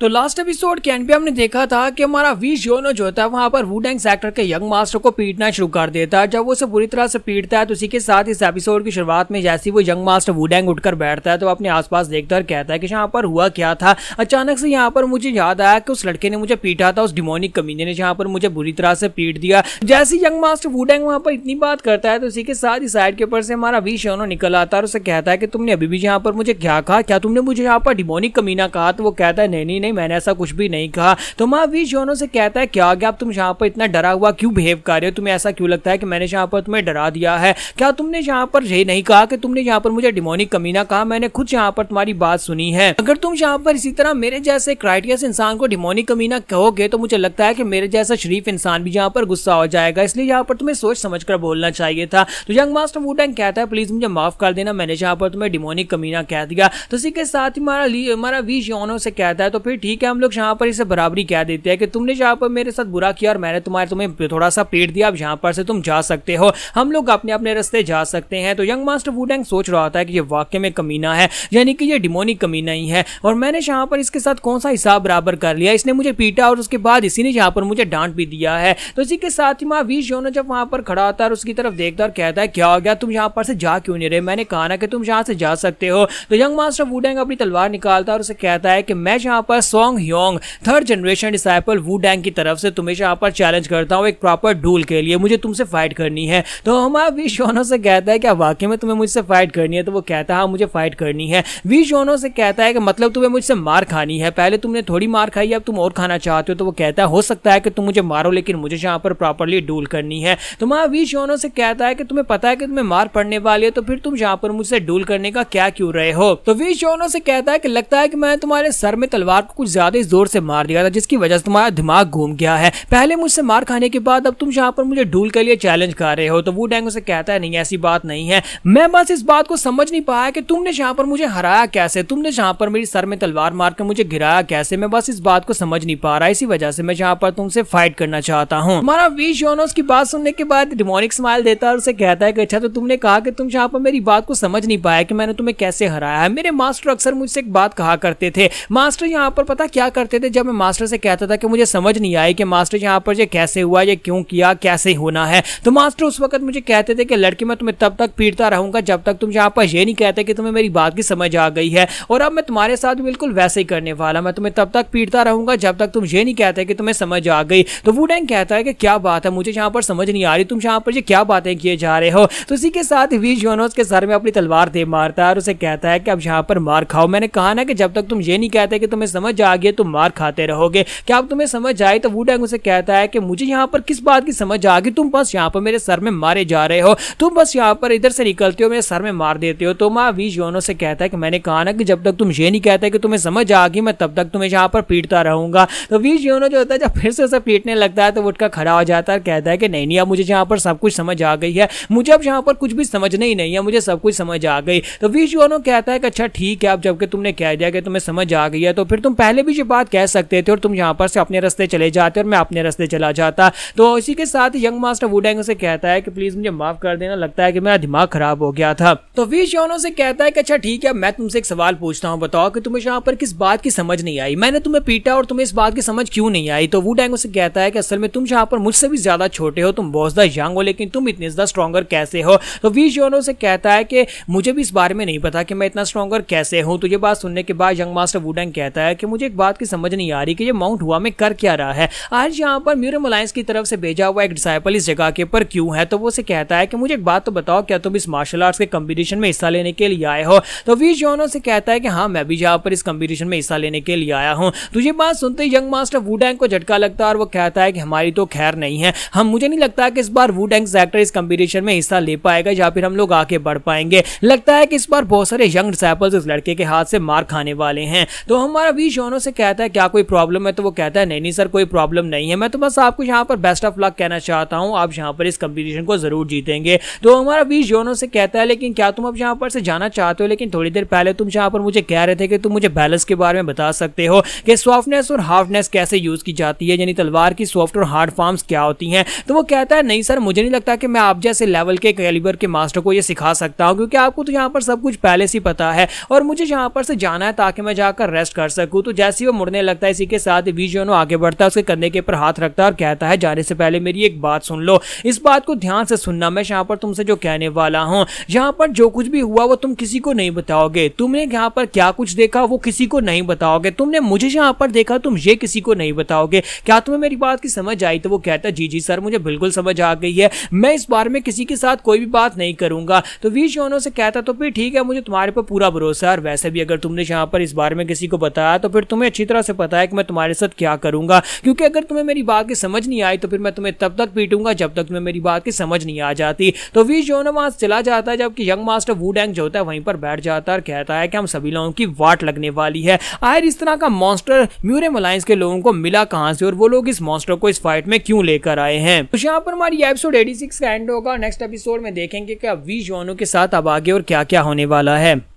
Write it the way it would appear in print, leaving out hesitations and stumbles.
तो last episode के and पे हमने देखा था कि हमारा वी जियोनो जो था वहां पर वुडेंग सेक्टर के यंग मास्टर को पीटना शुरू कर देता है। जब वो उसे बुरी तरह से पीटता है तो उसी के साथ इस एपिसोड की शुरुआत में जैसे वो यंग मास्टर वुडेंग उठकर बैठता है तो अपने आसपास देखता है और कहता है कि यहाँ पर हुआ क्या था। अचानक से यहाँ पर मुझे याद आया कि उस लड़के ने मुझे पीटा था, उस डिमोनिक कमीने ने जहाँ पर मुझे बुरी तरह से पीट दिया। जैसे यंग मास्टर वुडेंग वहां पर इतनी बात करता है तो उसी के साथ ही साइड के ऊपर से हमारा वी जियोनो निकल आता है और उसे कहता है कि तुमने अभी भी यहाँ पर मुझे क्या कहा, क्या तुमने मुझे यहाँ पर डिमोनिक कमीना कहा? तो वो कहता है नहीं मैंने ऐसा कुछ भी नहीं कहा। तो माँ वी जियोनो से कहता है क्या गया, अब तुम यहाँ पर इतना डरा हुआ क्यों बिहेव कर रहे हो? तुम्हें ऐसा क्यों लगता है कि मैंने यहाँ पर तुम्हें डरा दिया है? क्या तुमने यहाँ पर ये नहीं कहा कि तुमने यहाँ पर मुझे डिमोनिक कमीना कहा? मैंने खुद यहाँ पर तुम्हारी बात सुनी है। अगर तुम यहाँ पर इसी तरह मेरे जैसे क्राइटेरियस इंसान को डिमोनिक कमीना कहोगे तो मुझे लगता है कि मेरे जैसा शरीफ इंसान भी यहाँ पर गुस्सा हो जाएगा, इसलिए यहाँ पर तुम्हें सोच समझ कर बोलना चाहिए था। तो यंग मास्टर वुडेंग कहता है प्लीज मुझे माफ कर देना, मैंने यहाँ पर तुम्हें डिमोनिक कमीना कह दिया। तो इसी के साथ ही हमारा वी जियोनो से कहता है तो फिर ठीक है, हम लोग यहाँ पर इसे बराबरी कह देते हैं कि तुमने यहाँ पर मेरे साथ बुरा किया और मैंने तुम्हें थोड़ा सा पीट दिया, अब यहाँ पर से तुम जा सकते हो, हम लोग अपने अपने रास्ते जा सकते हैं। तो यंग मास्टर वुडेंग सोच रहा होता है कि ये वाकई में कमीना है, यानी कि ये डिमोनिक कमीना ही है और मैंने यहाँ पर इसके साथ कौन सा हिसाब बराबर कर लिया। इसने मुझे पीटा और उसके बाद इसी ने यहाँ पर मुझे डांट भी दिया है। तो इसी के साथ ही माँ वी जियोनो जब वहां पर खड़ा होता है और उसकी तरफ देखता और कहता है क्या हो गया, तुम यहाँ पर से जा क्यों नहीं रहे? मैंने कहा ना कि तुम यहाँ से जा सकते हो। तो यंग मास्टर वुडेंग अपनी तलवार निकालता है और उसे कहता है कि मैं यहाँ पर Song Hyong third generation disciple Wudang की तरफ से तुम्हें यहाँ पर चैलेंज करता हूँ एक प्रॉपर डूल के लिए, मुझे तुमसे फाइट करनी है। तो हमारा वी जियोनो से कहता है कि वाकई में तुम्हें मुझसे फाइट करनी है? तो वो कहता है हाँ मुझे फाइट करनी है। वी जियोनो से कहता है कि मतलब तुम्हें मुझसे मार खानी है, पहले तुमने थोड़ी मार खाई अब तुम और खाना चाहते हो? तो वो कहता है हो सकता है कि तुम मुझे मारो लेकिन मुझे यहाँ पर प्रॉपर्ली डूल करनी है। तो हमारा वी जियोनो से कहता है कि तुम्हें पता है कि तुम्हें मार पड़ने वाली है तो फिर तुम यहाँ पर मुझसे डूल करने का क्या क्यों रहे हो? तो वी जियोनो से कहता है कि लगता है कि मैं तुम्हारे सर में तलवार को कुछ ज्यादा जोर से मार दिया था जिसकी वजह से तुम्हारा दिमाग घूम गया है। पहले मुझसे मार खाने के बाद अब तुम यहाँ पर मुझे डूल के लिए चैलेंज कर रहे हो। तो वुडेंग से कहता है नहीं ऐसी बात नहीं है, मैं बस इस बात को समझ नहीं पाया कि तुमने यहाँ पर मुझे हराया कैसे, तुमने यहाँ पर मेरी सर में तलवार मार कर मुझे गिराया कैसे, मैं बस इस बात को समझ नहीं पा रहा, इसी वजह से मैं यहाँ पर तुमसे फाइट करना चाहता हूँ। हमारा वी जियोनो की बात सुनने के बाद डिमोनिक स्माइल देता है और उसे कहता है कि अच्छा तो तुमने कहा कि तुम यहाँ पर मेरी बात को समझ नहीं पाया कि मैंने तुम्हें कैसे हराया है। मेरे मास्टर अक्सर मुझसे एक बात कहा करते थे, मास्टर यहाँ पर पता क्या करते थे, जब मैं मास्टर से कहता था कि मुझे समझ नहीं आई कि मास्टर यहाँ पर ये कैसे हुआ, ये क्यों किया, कैसे होना है, तो मास्टर उस वक्त मुझे कहते थे कि लड़के मैं तुम्हें तब तक पीटता रहूंगा जब तक तुम यहाँ पर ये नहीं कहते कि तुम्हें मेरी बात की समझ आ गई है, और अब मैं तुम्हारे साथ बिल्कुल वैसे ही करने वाला, मैं तुम्हें तब तक पीटता रहूंगा जब तक तुम ये नहीं कहते कि तुम्हें समझ आ गई। तो वुडेंग कहता है कि क्या बात है, मुझे यहाँ पर समझ नहीं आ रही, तुम यहाँ पर ये क्या बातें किए जा रहे हो? तो इसी के साथ वी जियोनो के सर में अपनी तलवार दे मारता है और उसे कहता है कि अब यहाँ पर मार खाओ, मैंने कहा ना कि जब तक तुम ये नहीं कहते कि तुम्हें समझ आ गई तुम मार खाते रहोगे, क्या अब तुम्हें समझ आई? तो वुडेंग उसे कहता है कि मुझे यहाँ पर किस बात की समझ आ गई, तुम बस यहाँ पर मेरे सर में मारे जा रहे हो, तुम बस यहाँ पर इधर से निकलते हो मेरे सर में मार देते हो। तो माँ वी जियोनो से कहता है कि मैंने कहा ना कि जब तक तुम ये नहीं कहते कि तुम्हें समझ आ गई मैं तब तक तुम्हें यहाँ पर पीटता रहूंगा। तो वी जियोनो जो होता है जब फिर से उसे पीटने लगता है तो वो उठकर खड़ा हो जाता है, कहता है कि नहीं अब मुझे यहाँ पर सब कुछ समझ आ गई है, मुझे अब यहाँ पर कुछ भी समझना ही नहीं है, मुझे सब कुछ समझ आ गई। तो वी जियोनो कहता है कि अच्छा ठीक है, अब जबकि तुमने कह दिया कि तुम्हें समझ आ गई है तो फिर तुम पहले भी ये बात कह सकते थे और तुम यहाँ पर से अपने रास्ते चले जाते और मैं अपने रास्ते चला जाता। तो इसी के साथ यंग मास्टर वुडेंग से कहता है कि प्लीज मुझे माफ कर देना, लगता है कि मेरा दिमाग खराब हो गया था। तो वी जियोनो से कहता है कि अच्छा ठीक है, मैं तुमसे एक सवाल पूछता हूँ, बताओ कि तुम्हें यहाँ पर किस बात की समझ नहीं आई, मैंने तुम्हें पीटा और तुम्हें इस बात की समझ क्यों नहीं आई? तो वुडेंग से कहता है कि असल में तुम यहाँ पर मुझसे भी ज्यादा छोटे हो, तुम बहुत ज्यादा यंग हो, लेकिन तुम इतने ज्यादा स्ट्रॉन्गर कैसे हो? तो वी जियोनो से कहता है कि मुझे भी इस बारे में नहीं पता कि मैं इतना स्ट्रॉन्गर कैसे हूँ। तो ये बात सुनने के बाद यंग मास्टर वुडेंग कहता है कि मुझे एक बात की समझ नहीं आ रही कि ये माउंट हुआ में कर क्या रहा है, आज यहाँ पर म्यूरम अलायंस की तरफ से भेजा हुआ एक डिसाइपल इस जगह के ऊपर क्यों है? तो वो से कहता है कि मुझे एक बात तो बताओ, क्या तुम इस मार्शल आर्ट्स के कंपटीशन में हिस्सा लेने के लिए आए हो? तो वी जियोनो से कहता है कि हाँ मैं भी यहाँ पर इस कंपटीशन में हिस्सा लेने के लिए आया हूँ। तो ये बात सुनते ही यंग मास्टर वुडेंग को झटका लगता है और वो कहता है कि हमारी तो खैर नहीं है, मुझे नहीं लगता कि इस बार वुडेंग सेक्टर इस कंपटीशन में हिस्सा ले पाएगा या फिर हम लोग आगे बढ़ पाएंगे, लगता है कि इस बार बहुत सारे यंग डिसाइपल्स इस लड़के के हाथ से मार खाने वाले हैं। तो हमारा वी जियोनो से कहता है क्या कोई प्रॉब्लम है? तो वो कहता है नहीं सर कोई प्रॉब्लम नहीं है, मैं तो बस आपको यहाँ पर बेस्ट ऑफ लक कहना चाहता हूँ, आप यहाँ पर इस कंपटीशन को जरूर जीतेंगे। तो हमारा वी जियोनो से कहता है लेकिन क्या तुम अब यहाँ पर से जाना चाहते हो? लेकिन थोड़ी देर पहले तुम यहाँ पर मुझे कह रहे थे कि तुम मुझे बैलेंस के बारे में बता सकते हो कि सॉफ्टनेस और हार्डनेस कैसे यूज की जाती है, यानी तलवार की सॉफ्ट और हार्ड फॉर्म्स क्या होती हैं। तो वो कहता है नहीं सर मुझे नहीं लगता कि मैं आप जैसे लेवल के कैलिबर के मास्टर को ये सिखा सकता हूँ, क्योंकि आपको तो यहाँ पर सब कुछ पहले से पता है और मुझे यहाँ पर से जाना है ताकि मैं जाकर रेस्ट कर सकूँ। तो तो जैसे ही वो मुड़ने लगता है, इसी के साथ वी जियोनो आगे बढ़ता है, उसके कंधे के ऊपर हाथ रखता है और कहता है जाने से पहले मेरी एक बात सुन लो। इस बात को ध्यान से सुनना, मैं यहाँ पर तुमसे जो कहने वाला हूँ, यहाँ पर जो कुछ भी हुआ वो तुम किसी को नहीं बताओगे। तुमने यहाँ पर क्या कुछ देखा वो किसी को नहीं बताओगे। तुमने मुझे यहाँ पर देखा, तुम ये किसी को नहीं बताओगे। क्या तुम्हें मेरी बात की समझ आई? तो वो कहता है जी जी सर, मुझे बिल्कुल समझ आ गई है, मैं इस बारे में किसी के साथ कोई भी बात नहीं करूंगा। तो वी जियोनो से कहता तो फिर ठीक है, मुझे तुम्हारे पर पूरा भरोसा है, और वैसे भी अगर तुमने यहाँ पर इस बारे में किसी को बताया तो फिर तुम्हें अच्छी तरह से पता है कि मैं तुम्हारे साथ क्या करूंगा, क्योंकि अगर तुम्हें मेरी बात की समझ नहीं आई तो फिर मैं तुम्हें तब तक पीटूंगा जब तक तुम्हें मेरी बात की समझ नहीं आ जाती। तो वी जियोनो वहां चला जाता है, जबकि यंग मास्टर वुडेंग जो होता है वहीं पर बैठ जाता है और कहता है कि हम सभी लोगों की वाट लगने वाली है। आखिर इस तरह का मॉन्स्टर म्यूरियम अलायंस के लोगों को मिला कहां से, और वो लोग इस मॉन्स्टर को इस फाइट में क्यों लेकर आए हैं। तो यहाँ पर हमारी एपिसोड 86 का एंड होगा। नेक्स्ट एपिसोड में देखेंगे कि अब वी जियोनो के साथ अब आगे और क्या क्या होने वाला है।